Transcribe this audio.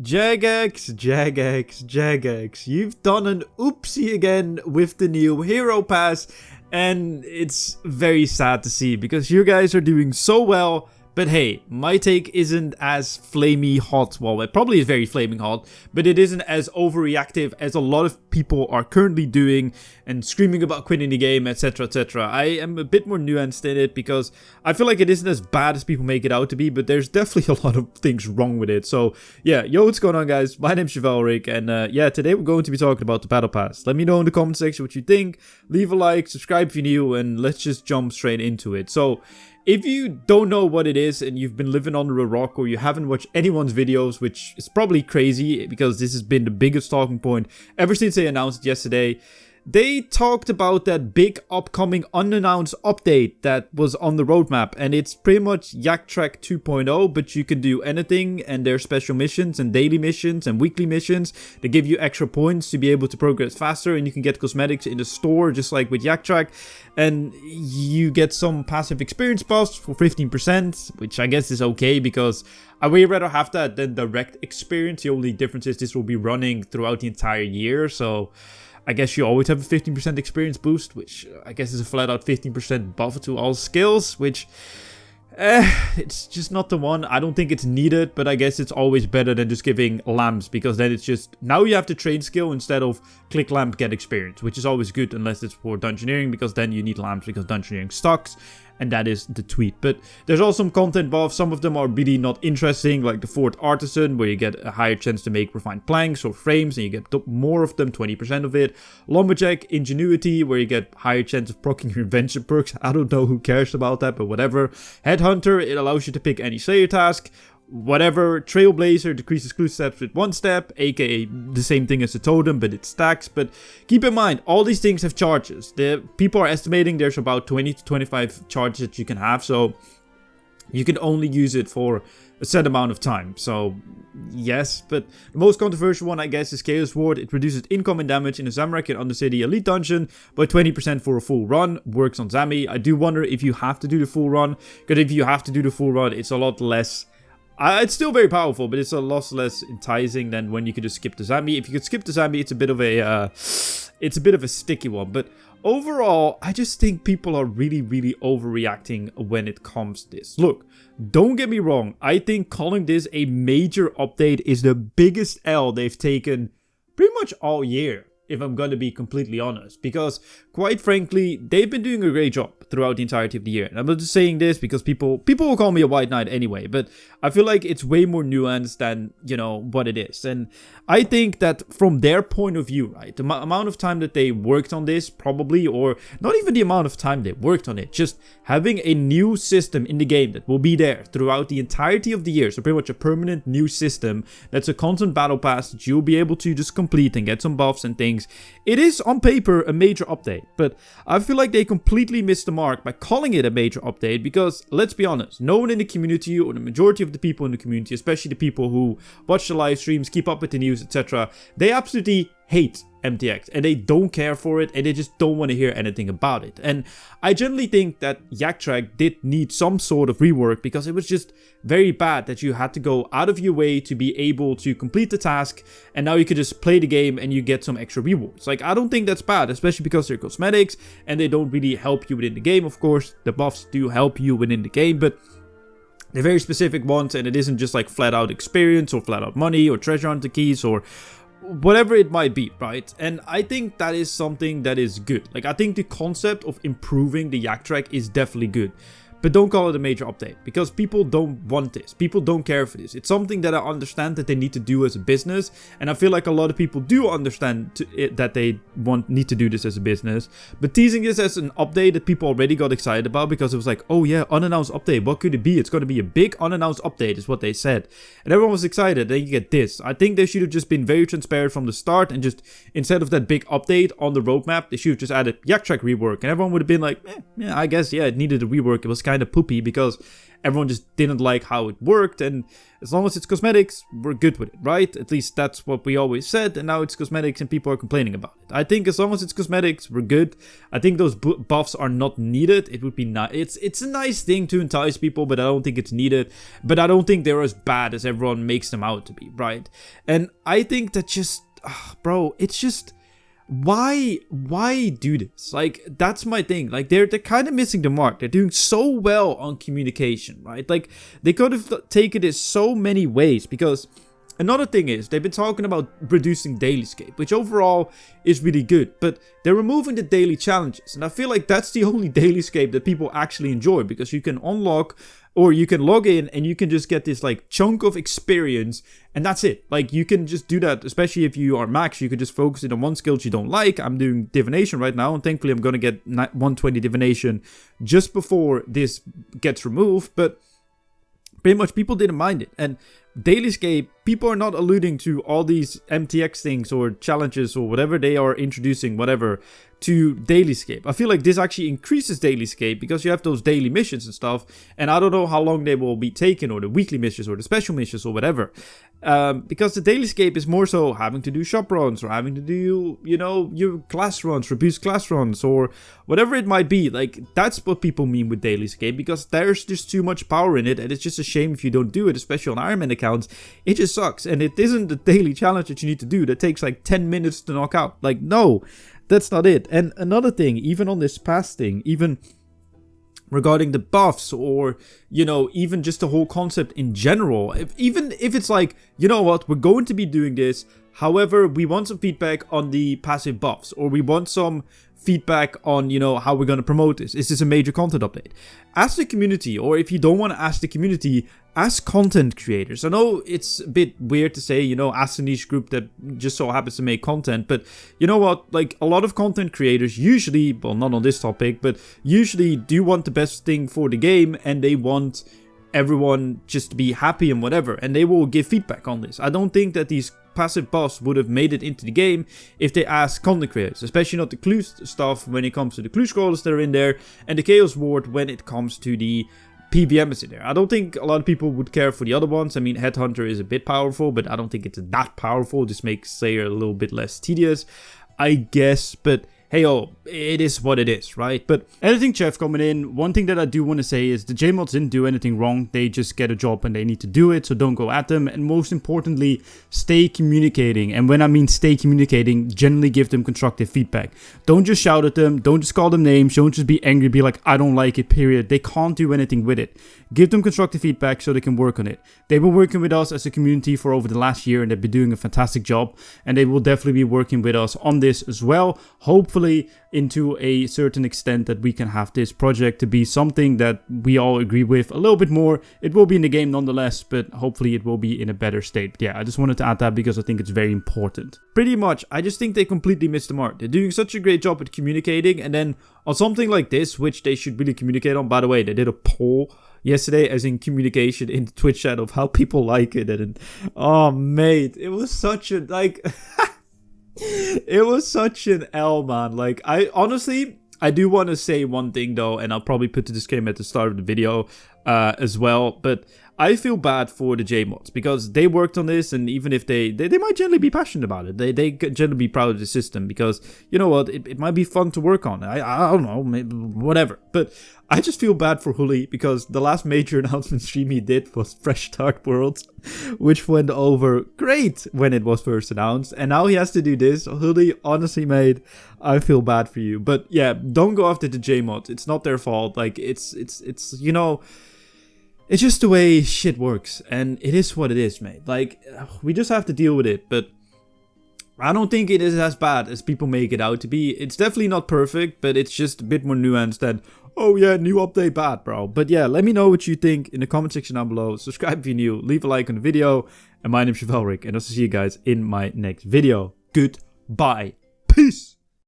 Jagex, you've done an oopsie again with the new Hero Pass, and it's very sad to see because you guys are doing so well. But hey, my take isn't as flamey hot. Well, it probably is very flaming hot, but it isn't as overreactive as a lot of people are currently doing and screaming about quitting the game, etc, etc. I am a bit more nuanced in it because I feel like it isn't as bad as people make it out to be, but there's definitely a lot of things wrong with it. So yeah, yo, what's going on, guys? My name's Chevalric, and yeah, today we're going to be talking about the Battle Pass. Let me know in the comment section what you think. Leave a like, subscribe if you're new, and let's just jump straight into it. So if you don't know what it is and you've been living under a rock or you haven't watched anyone's videos, which is probably crazy because this has been the biggest talking point ever since they announced it yesterday, they talked about that big upcoming unannounced update that was on the roadmap, and it's pretty much Yak Track 2.0, but you can do anything, and there's special missions and daily missions and weekly missions that give you extra points to be able to progress faster, and you can get cosmetics in the store just like with Yak Track, and you get some passive experience buffs for 15%, which I guess is okay because I would rather have that than direct experience. The only difference is this will be running throughout the entire year, so I guess you always have a 15% experience boost, which I guess is a flat out 15% buff to all skills, which it's just not the one. I don't think it's needed, but I guess it's always better than just giving lamps, because then it's just, now you have to train skill instead of click lamp get experience, which is always good unless it's for dungeoneering, because then you need lamps because dungeoneering sucks. And that is the tweet. But there's also some content buffs. Some of them are really not interesting, like the Fort Artisan, where you get a higher chance to make refined planks or frames, and you get more of them, 20% of it. Lumberjack Ingenuity, where you get higher chance of proccing your invention perks. I don't know who cares about that, but whatever. Headhunter, it allows you to pick any Slayer task. Whatever. Trailblazer decreases clue steps with 1 step, aka the same thing as the totem, but it stacks. But keep in mind, all these things have charges. The people are estimating there's about 20 to 25 charges that you can have, so you can only use it for a set amount of time. So yes, but the most controversial one, I guess, is Chaos Ward. It reduces incoming damage in the Zamorak and Undercity Elite Dungeon by 20% for a full run. Works on Zami. I do wonder if you have to do the full run, because if you have to do the full run, it's a lot less. It's still very powerful, but it's a lot less enticing than when you could just skip the Zami. If you could skip the Zami, it's a bit of a sticky one. But overall, I just think people are really, really overreacting when it comes to this. Look, don't get me wrong. I think calling this a major update is the biggest L they've taken pretty much all year, if I'm going to be completely honest, because quite frankly, they've been doing a great job throughout the entirety of the year. And I'm not just saying this because people will call me a white knight anyway, but I feel like it's way more nuanced than, you know, what it is. And I think that from their point of view, right, the amount of time that they worked on this probably, or not even the amount of time they worked on it, just having a new system in the game that will be there throughout the entirety of the year. So pretty much a permanent new system that's a constant battle pass that you'll be able to just complete and get some buffs and things. It is on paper a major update, but I feel like they completely missed the mark by calling it a major update, because let's be honest, no one in the community, or the majority of the people in the community, especially the people who watch the live streams, keep up with the news, etc., they absolutely hate MTX and they don't care for it, and they just don't want to hear anything about it. And I generally think that Yak Track did need some sort of rework, because it was just very bad that you had to go out of your way to be able to complete the task, and now you could just play the game and you get some extra rewards. Like, I don't think that's bad, especially because they're cosmetics and they don't really help you within the game. Of course, the buffs do help you within the game, but they're very specific ones, and it isn't just like flat out experience or flat out money or treasure hunter keys or whatever it might be, right? And I think that is something that is good. Like, I think the concept of improving the Yak Track is definitely good. But don't call it a major update, because people don't want this. People don't care for this. It's something that I understand that they need to do as a business. And I feel like a lot of people do understand that they need to do this as a business. But teasing this as an update that people already got excited about, because it was like, oh yeah, unannounced update. What could it be? It's going to be a big unannounced update is what they said. And everyone was excited. Then you get this. I think they should have just been very transparent from the start, and just, instead of that big update on the roadmap, they should have just added Yak Track rework. And everyone would have been like, yeah, I guess, yeah, it needed a rework. It was kind of poopy because everyone just didn't like how it worked, and as long as it's cosmetics, we're good with it, right? At least that's what we always said, and now it's cosmetics and people are complaining about it. I think as long as it's cosmetics, we're good. I think those buffs are not needed. It would be nice. It's a nice thing to entice people, but I don't think it's needed. But I don't think they're as bad as everyone makes them out to be, right? And I think that just, bro, it's just... Why do this? Like, that's my thing. Like, they're kind of missing the mark. They're doing so well on communication, right? Like, they could have taken it so many ways, because another thing is they've been talking about reducing dailyscape, which overall is really good, but they're removing the daily challenges, and I feel like that's the only dailyscape that people actually enjoy, because you can unlock, or you can log in and you can just get this like chunk of experience, and that's it. Like, you can just do that, especially if you are max. You could just focus it on one skill you don't like. I'm doing divination right now, and thankfully I'm going to get 120 divination just before this gets removed, but pretty much people didn't mind it. And dailyscape, people are not alluding to all these MTX things or challenges or whatever they are introducing, whatever, to dailyscape. I feel like this actually increases dailyscape because you have those daily missions and stuff, and I don't know how long they will be taken, or the weekly missions or the special missions or whatever, because the dailyscape is more so having to do shop runs, or having to do, you know, your class runs, reduced class runs, or whatever it might be. Like, that's what people mean with dailyscape, because there's just too much power in it, and it's just a shame if you don't do it, especially on Iron Man accounts. It just sucks, and it isn't the daily challenge that you need to do that takes like 10 minutes to knock out. Like, no, that's not it. And another thing, even on this pass thing, even regarding the buffs, or, you know, even just the whole concept in general, even if it's like, you know what, we're going to be doing this, however, we want some feedback on the passive buffs, or we want some feedback on, you know, how we're going to promote this. Is this a major content update? Ask the community, or if you don't want to ask the community, ask content creators. I know it's a bit weird to say, you know, ask a niche group that just so happens to make content, but you know what, like, a lot of content creators usually, well, not on this topic, but usually do want the best thing for the game, and they want everyone just to be happy and whatever, and they will give feedback on this. I don't think that these passive buffs would have made it into the game if they asked content creators, especially not the clue stuff when it comes to the clue scrollers that are in there, and the chaos ward when it comes to the PVMs in there. I don't think a lot of people would care for the other ones. I mean, Headhunter is a bit powerful, but I don't think it's that powerful. This makes Slayer a little bit less tedious, I guess, but hey, it is what it is, right? But editing chef coming in, one thing that I do want to say is the JMods didn't do anything wrong. They just get a job and they need to do it, so don't go at them. And most importantly, stay communicating. And when I mean stay communicating, generally give them constructive feedback. Don't just shout at them. Don't just call them names. Don't just be angry, be like, I don't like it, period. They can't do anything with it. Give them constructive feedback so they can work on it. They've been working with us as a community for over the last year, and they've been doing a fantastic job. And they will definitely be working with us on this as well. Hopefully into a certain extent that we can have this project to be something that we all agree with a little bit more. It will be in the game nonetheless, but hopefully it will be in a better state. But yeah, I just wanted to add that because I think it's very important. Pretty much, I just think they completely missed the mark. They're doing such a great job at communicating, and then on something like this, which they should really communicate on. By the way, they did a poll yesterday, as in communication in the Twitch chat, of how people like it, and oh mate, it was such a like it was such an L, man. Like, I honestly, I do want to say one thing though, and I'll probably put the disclaimer at the start of the video as well, but I feel bad for the JMods because they worked on this, and even if they might generally be passionate about it, they generally be proud of the system, because you know what, it might be fun to work on. I don't know, maybe, whatever. But I just feel bad for Hully, because the last major announcement stream he did was Fresh Start Worlds, which went over great when it was first announced, and now he has to do this. Hully, honestly, mate, I feel bad for you. But yeah, don't go after the JMods. It's not their fault. Like, it's you know, it's just the way shit works, and it is what it is, mate. Like, we just have to deal with it, but I don't think it is as bad as people make it out to be. It's definitely not perfect, but it's just a bit more nuanced than, oh yeah, new update bad, bro. But yeah, let me know what you think in the comment section down below. Subscribe if you're new, leave a like on the video, and my name's Chevalric, and I'll see you guys in my next video. Goodbye. Peace!